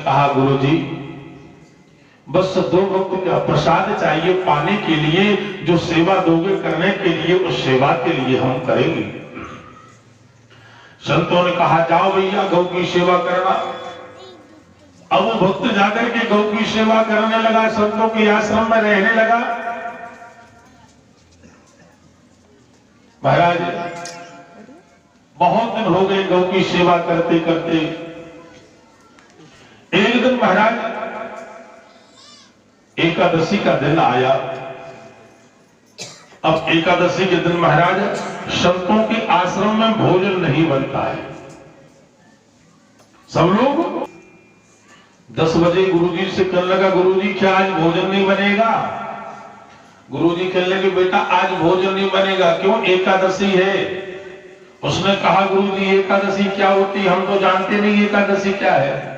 कहा गुरुजी बस 2 वक्त का प्रसाद चाहिए पाने के लिए, जो सेवा दोगे करने के लिए उस सेवा के लिए हम करेंगे। संतों ने कहा जाओ भैया गौ की सेवा करना। अब वो भक्त जाकर के गौ की सेवा करने लगा, संतों के आश्रम में रहने लगा। महाराज बहुत दिन हो गए गौ की सेवा करते करते। एक दिन महाराज एकादशी का दिन आया। अब एकादशी के दिन महाराज संतों के आश्रम में भोजन नहीं बनता है। सब लोग 10 बजे गुरुजी से कहने लगा गुरुजी क्या आज भोजन नहीं बनेगा? गुरुजी कहने लगे बेटा आज भोजन नहीं बनेगा। क्यों? एकादशी है। उसने कहा गुरुजी एकादशी क्या होती, हम तो जानते नहीं एकादशी क्या है।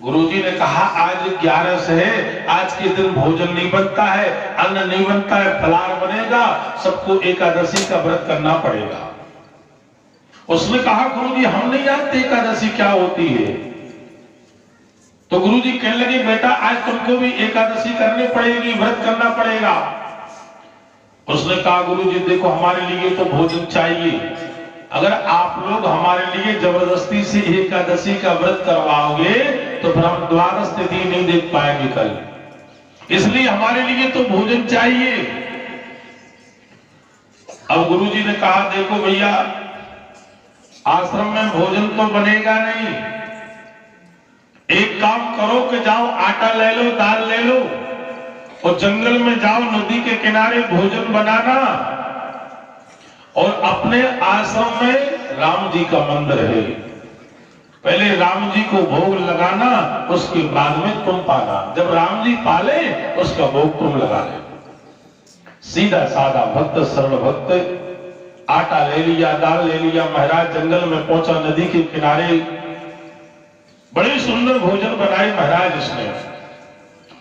गुरुजी ने कहा आज 11 है, आज के दिन भोजन नहीं बनता है, अन्न नहीं बनता है, फलाहार बनेगा, सबको एकादशी का व्रत करना पड़ेगा। उसने कहा गुरुजी हम नहीं जानते एकादशी क्या होती है। तो गुरुजी कहने लगे बेटा आज तुमको भी एकादशी करनी पड़ेगी, व्रत करना पड़ेगा। उसने कहा गुरुजी देखो हमारे लिए तो भोजन चाहिए, अगर आप लोग हमारे लिए जबरदस्ती से एकादशी का व्रत करवाओगे तो फिर हम द्वादश तिथि नहीं देख पाएंगे कल, इसलिए हमारे लिए तो भोजन चाहिए। अब गुरुजी ने कहा देखो भैया आश्रम में भोजन तो बनेगा नहीं, एक काम करो कि जाओ आटा ले लो, दाल ले लो और जंगल में जाओ, नदी के किनारे भोजन बनाना और अपने आश्रम में राम जी का मंदिर है, पहले राम जी को भोग लगाना, उसके बाद में तुम पाना। जब राम जी पाले उसका भोग तुम लगा ले। सीधा साधा भक्त, सरल भक्त, आटा ले लिया, दाल ले लिया, महाराज जंगल में पहुंचा, नदी के किनारे बड़े सुंदर भोजन बनाए महाराज। इसने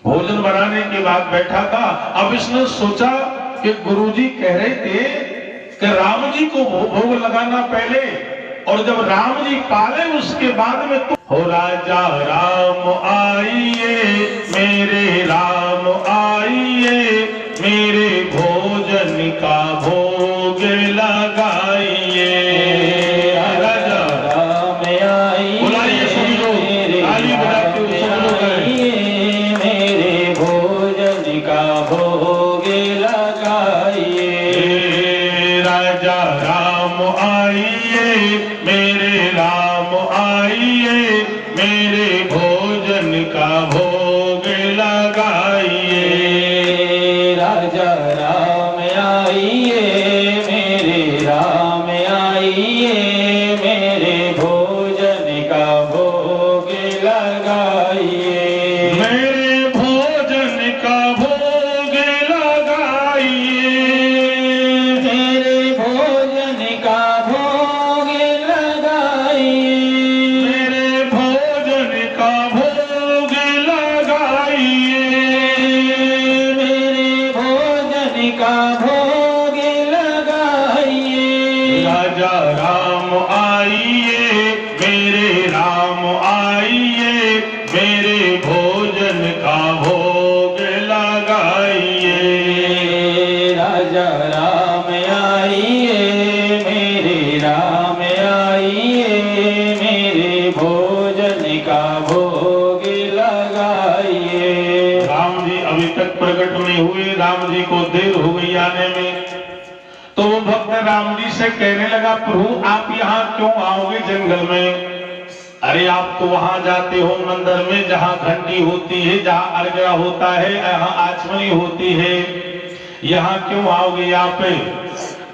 भोजन बनाने के बाद बैठा था। अब इसने सोचा कि गुरुजी कह रहे थे कि राम जी को भोग लगाना पहले, और जब राम जी पाले उसके बाद में तो हो राजा राम आइए मेरे राम आइए, मेरे भोजन का भोग लगाइए। राजा राम आइए, बुलाइए सभी लोग, ताली बजाते हुए सब लोग आइए, मेरे भोजन का भोग लगाइए। राजा राम आइए मेरे राम आइए, मेरे भोजन का भोग लगाइए। राजा राम आइए मेरे राम आइए, मेरे भोजन का भोग लगाइए। मेरे भोजन का भोग लगाइए, मेरे भोजन का भोग लगाइए, मेरे भोजन का भोग लगाइए, मेरे भोजन का भोग लगाइए। राजा राम आइए मेरे राम आइए, मेरे भोजन का भोग लगाइए। राजा राम आइए मेरे राम आइए, मेरे भोजन का भोग लगाइए। राम जी अभी तक प्रकट नहीं हुए, राम जी को देर हो गई आने में। तो वो भक्त राम जी से कहने लगा प्रभु आप यहाँ क्यों आओगे जंगल में? अरे आप तो वहां जाते हो मंदिर में जहाँ घंटी होती है, जहाँ अर्घा होता है, यहाँ आचमनी होती है, यहाँ क्यों आओगे? यहाँ पे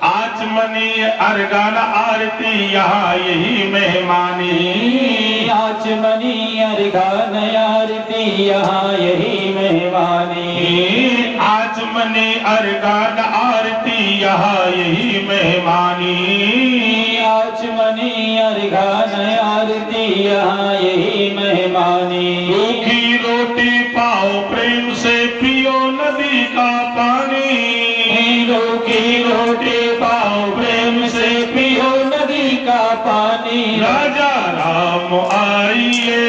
आचमनी अर्घान आरती यहाँ यही मेहमानी, आचमनी अर्घान आरती यहाँ यही मेहमानी, आचमनी अर्घान आरती यहाँ यही मेहमानी, आचमनी अर्घान आरती यहाँ यही मेहमानी। रूखी रोटी पाओ प्रेम से पियो नदी का पानी, रूखी रोटी पाओ प्रेम से पियो नदी का पानी। राजा राम आइए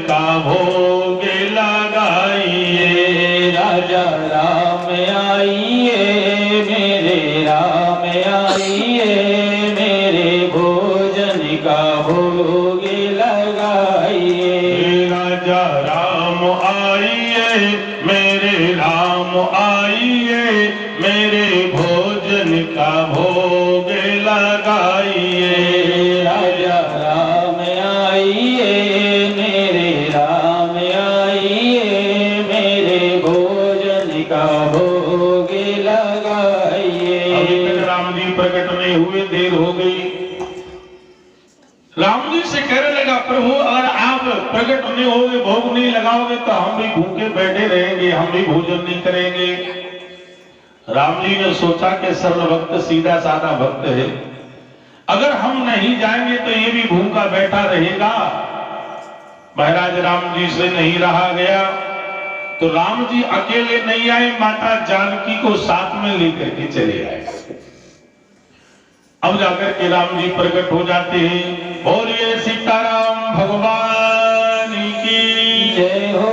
का भोग लगाइए। राजा राम आइए मेरे राम आइए, मेरे भोजन का भोग लगाइए। राजा राम आइए मेरे राम आइए, मेरे भोजन का भोग लगाइए। राजा राम आइए मेरे राम आइए, मेरे भोजन का भोग लगाइए। अभी तक राम जी प्रकट नहीं हुए, देर हो गई। राम जी से कहने लगा, प्रभु अगर आप प्रकट नहीं होगे, भोग नहीं लगाओगे तो हम भी भूखे बैठे रहेंगे, हम भी भोजन नहीं करेंगे। राम जी ने सोचा कि सरल भक्त सीधा साधा भक्त है, अगर हम नहीं जाएंगे तो ये भी भूखा बैठा रहेगा। महाराज राम जी से नहीं रहा गया तो राम जी अकेले नहीं आए, माता जानकी को साथ में लेकर के चले आए। अब जाकर के राम जी प्रकट हो जाते हैं। बोलिए सीताराम भगवान की जय हो।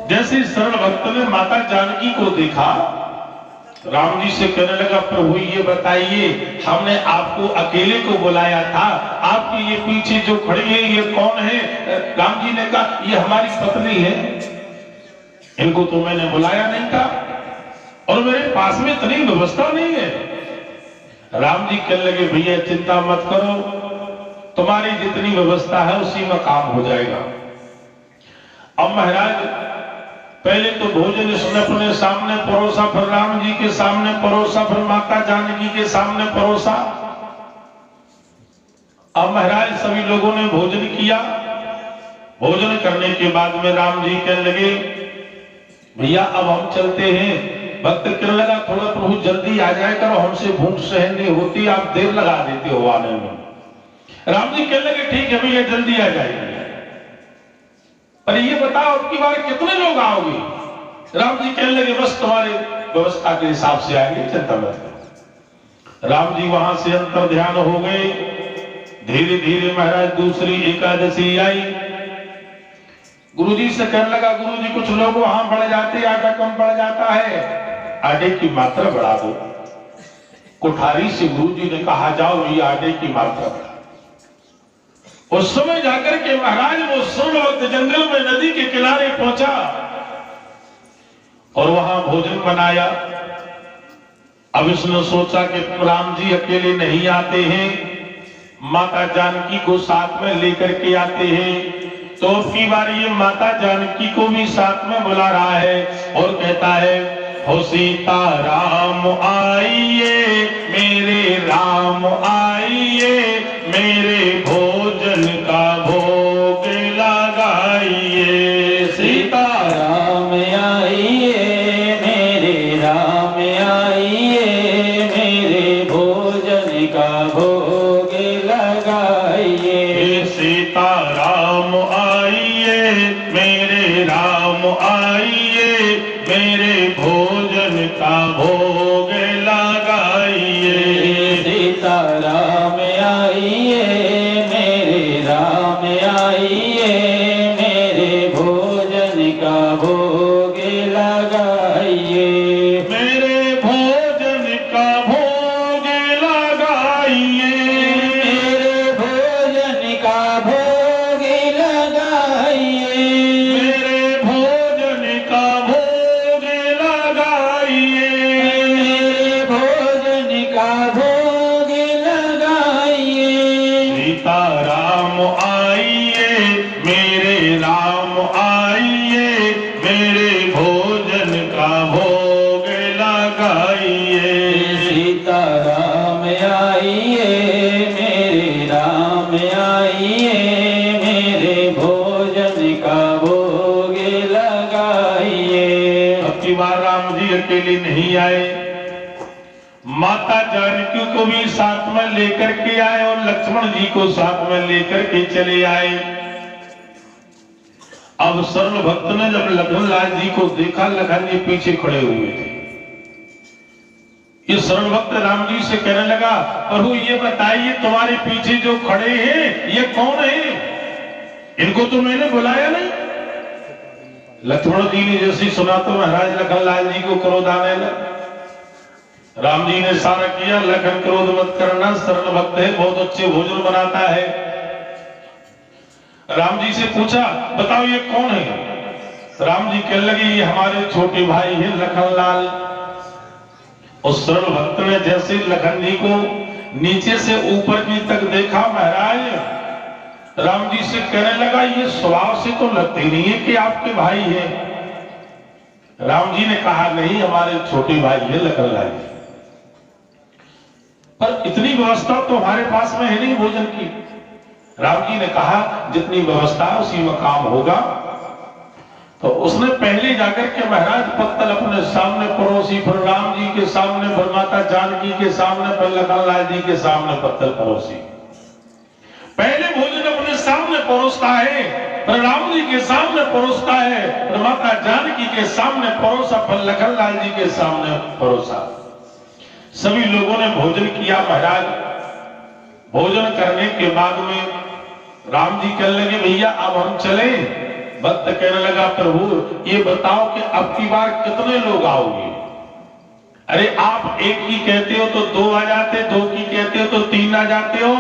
जैसे सरल भक्त ने माता जानकी को देखा, राम जी से कहने लगा, प्रभु ये बताइए, हमने आपको अकेले को बुलाया था, आपके ये पीछे जो खड़ी है ये कौन है? राम जी ने कहा, ये हमारी पत्नी है, इनको तो मैंने बुलाया नहीं था और मेरे पास में इतनी व्यवस्था नहीं है। राम जी कहने लगे, भैया चिंता मत करो, तुम्हारी जितनी व्यवस्था है उसी में काम हो जाएगा। अब महाराज पहले तो भोजन इसने अपने सामने परोसा, फिर राम जी के सामने परोसा, फिर माता जानकी के सामने परोसा। अब महाराज सभी लोगों ने भोजन किया। भोजन करने के बाद में राम जी कहने लगे, भैया अब हम चलते हैं। भक्त कहने लगा, थोड़ा प्रभु जल्दी आ जाए करो, हमसे भूख सहन नहीं होती, आप देर लगा देते हो आने में। राम जी कहने लगे, ठीक है भैया जल्दी आ जाएंगे, पर ये बताओ अब की बार कितने लोग आओगे? राम जी कहने लगे, बस तुम्हारे व्यवस्था के हिसाब से आएंगे, चिंता मत करो। राम जी वहां से अंतर ध्यान हो गए। धीरे धीरे महाराज दूसरी एकादशी आई। गुरुजी से कहने लगा, गुरुजी कुछ लोग वहां बढ़ जाते, आटा कम पड़ जाता है, आटे की मात्रा बढ़ा दो। कोठारी से गुरुजी ने कहा, जाओ ये आटे की मात्रा बढ़ा। उस समय जाकर के महाराज वो सुन वक्त जंगल में नदी के किनारे पहुंचा और वहां भोजन बनाया। अब इसने सोचा कि राम जी अकेले नहीं आते हैं, माता जानकी को साथ में लेकर के आते हैं, तो उसकी बार ये माता जानकी को भी साथ में बुला रहा है और कहता है, हो सीता राम आइए मेरे राम आइए, मेरे भोजन का भोग लगाइए। सीता राम आइए मेरे राम आइए, मेरे भोजन का भोग लगाइए। सीता राम आइए मेरे राम आइए, मेरे भोजन का भोग लगाइए। सीता राम आइए मेरे राम आइए, मेरे भोजन का भोग लगाइए। मेरे भोजन का भोग लगाइए। मेरे भोजन का भोग लगाइए। मेरे भोजन का भोग लगाइए। मेरे भोजन का भोग लगाइए। सीता राम आइए मेरे राम आइए, मेरे भोजन का भोग लगाइए। सीता राम आइए मेरे राम आइए, मेरे भोजन का भोग लगाइए। अब की बार राम जी अकेले नहीं आए, माता जानकी को भी साथ में लेकर के आए और लक्ष्मण जी को साथ में लेकर के चले आए। अब सरल भक्त ने जब लखनलाल जी को देखा, लखन जी पीछे खड़े हुए थे। ये सरल भक्त राम जी से कहने लगा, प्रभु ये बताइए तुम्हारे पीछे जो खड़े हैं ये कौन है? इनको तो मैंने बुलाया नहीं। लक्ष्मण जी ने जैसे सुना तो महाराज लखनलाल जी को क्रोध आने लगा। राम जी ने सारा किया, लखन क्रोध मत करना, सरल भक्त है, बहुत अच्छे भोजन बनाता है। राम जी से पूछा बताओ ये कौन है? राम जी कहने लगे ये हमारे छोटे भाई है लखनलाल। उस सरल भक्त ने जैसे लखन जी को नीचे से ऊपर की तक देखा, महाराज राम जी से कहने लगा ये स्वभाव से तो लगते नहीं है कि आपके भाई हैं। राम जी ने कहा नहीं हमारे छोटे भाई है लखनलाल जी, पर इतनी व्यवस्था तो हमारे पास में है नहीं भोजन की। राम जी ने कहा जितनी व्यवस्था है उसी में काम होगा। तो उसने पहले जाकर के महाराज पत्तल अपने सामने परोसी, फिर राम जी के सामने, फिर माता जानकी के सामने, फिर लखनलाल जी के सामने पत्तल परोसी। पहले भोजन अपने सामने परोसता है, फिर राम जी के सामने परोसता है, फिर माता जानकी के सामने परोसा, फिर लखनलाल जी के सामने परोसा। सभी लोगों ने भोजन किया। महाराज भोजन करने के बाद में राम जी कहने लगे भैया अब हम चले। भक्त कहने लगा प्रभु ये बताओ कि अब की बार कितने लोग आओगे? अरे आप एक की कहते हो तो दो आ जाते, दो की कहते हो तो तीन आ जाते हो,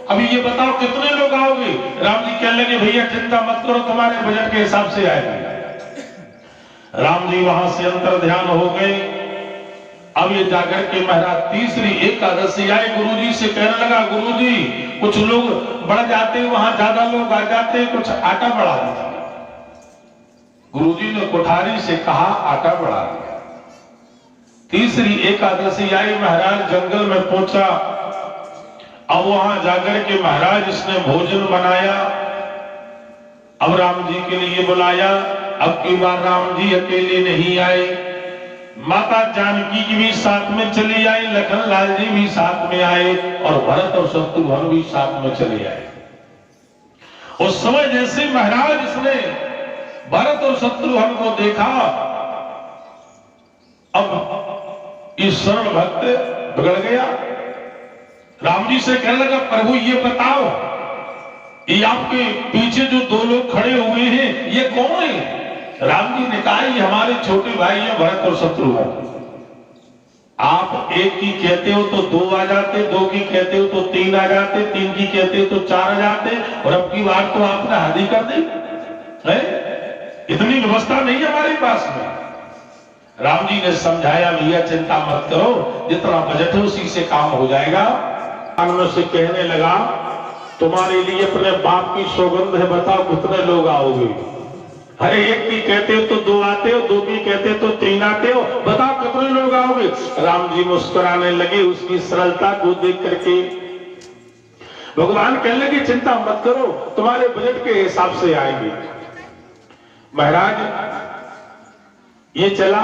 अभी ये बताओ कितने लोग आओगे? राम जी कहने लगे भैया चिंता मत करो, तुम्हारे बजट के हिसाब से आएगा। राम जी वहां से अंतर ध्यान हो गए। अब ये जाकर के महाराज तीसरी एकादशी आए, गुरुजी से कहने लगा गुरुजी कुछ लोग बढ़ जाते, वहां ज्यादा लोग आ जाते, कुछ आटा बढ़ा दीजिए। गुरुजी ने कुठारी से कहा आटा बढ़ा दिया। तीसरी एकादशी आई, महाराज जंगल में पहुंचा। अब वहां जाकर के महाराज इसने भोजन बनाया। अब राम जी के लिए बुलाया। अब की बार राम जी अकेले नहीं आए, माता जानकी की भी साथ में चली आई, लखनलाल जी भी साथ में आए और भरत और शत्रुघ्न भी साथ में चले आए। उस समय जैसे महाराज इसने भरत और शत्रुघ्न को देखा, अब इस सरल भक्त बिगड़ गया। राम जी से कहने लगा प्रभु ये बताओ ये आपके पीछे जो दो लोग खड़े हुए हैं ये कौन है? राम जी ने कहा ये हमारे छोटे भाई हैं भरत और शत्रुघ्न। आप एक की कहते हो तो दो आ जाते, दो की कहते हो तो तीन आ जाते, तीन की कहते हो तो चार आ जाते, और अब की बार तो आपने हद ही कर दी है। इतनी व्यवस्था नहीं है हमारे पास में। राम जी ने समझाया भैया चिंता मत करो, जितना बजट है उसी से काम हो जाएगा। में से कहने लगा तुम्हारे लिए अपने बाप की सौगंध है, बताओ कितने लोग आओगे? अरे एक की कहते हो तो दो आते हो, दो की कहते हो तो तीन आते हो, बताओ कितने लोग आओगे? राम जी मुस्कुराने लगे उसकी सरलता को देख करके। भगवान कहने लगे चिंता मत करो, तुम्हारे बजट के हिसाब से आएंगे। महाराज ये चला,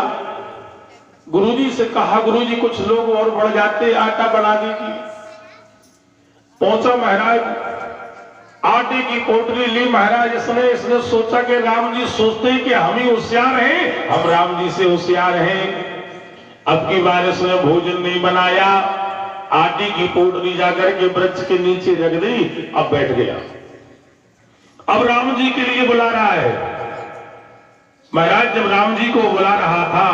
गुरुजी से कहा गुरुजी कुछ लोग और बढ़ जाते, आटा बना दीजिए। पहुंचा महाराज, आटे की पोटली ली महाराज। इसने सोचा कि राम जी सोचते हैं कि हम ही होशियार हैं, हम राम जी से होशियार हैं। अब की बार इसने भोजन नहीं बनाया, आटे की पोटली जाकर के वृक्ष के नीचे रख दी, अब बैठ गया। अब राम जी के लिए बुला रहा है। महाराज जब राम जी को बुला रहा था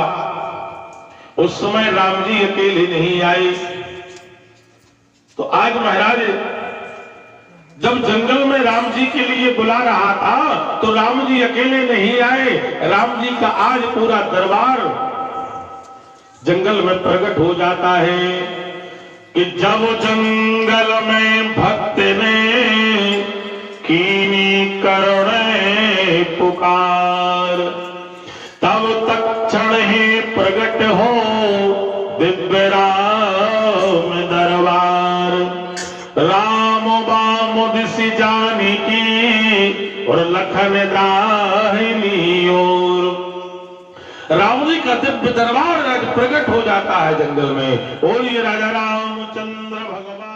उस समय राम जी अकेले नहीं आए। तो आज महाराज जब जंगल में राम जी के लिए बुला रहा था तो राम जी अकेले नहीं आए, राम जी का आज पूरा दरबार जंगल में प्रकट हो जाता है कि जब जंगल में भक्त ने कीनी करुणे पुकार, तब तक क्षण ही प्रकट हो दिव्य राम दरबार। राम बाम दिशि जानकी और लखन दाहिनी ओर। राम जी का दिव्य दरबार आज प्रकट हो जाता है जंगल में। बोलिए राजा रामचंद्र भगवान।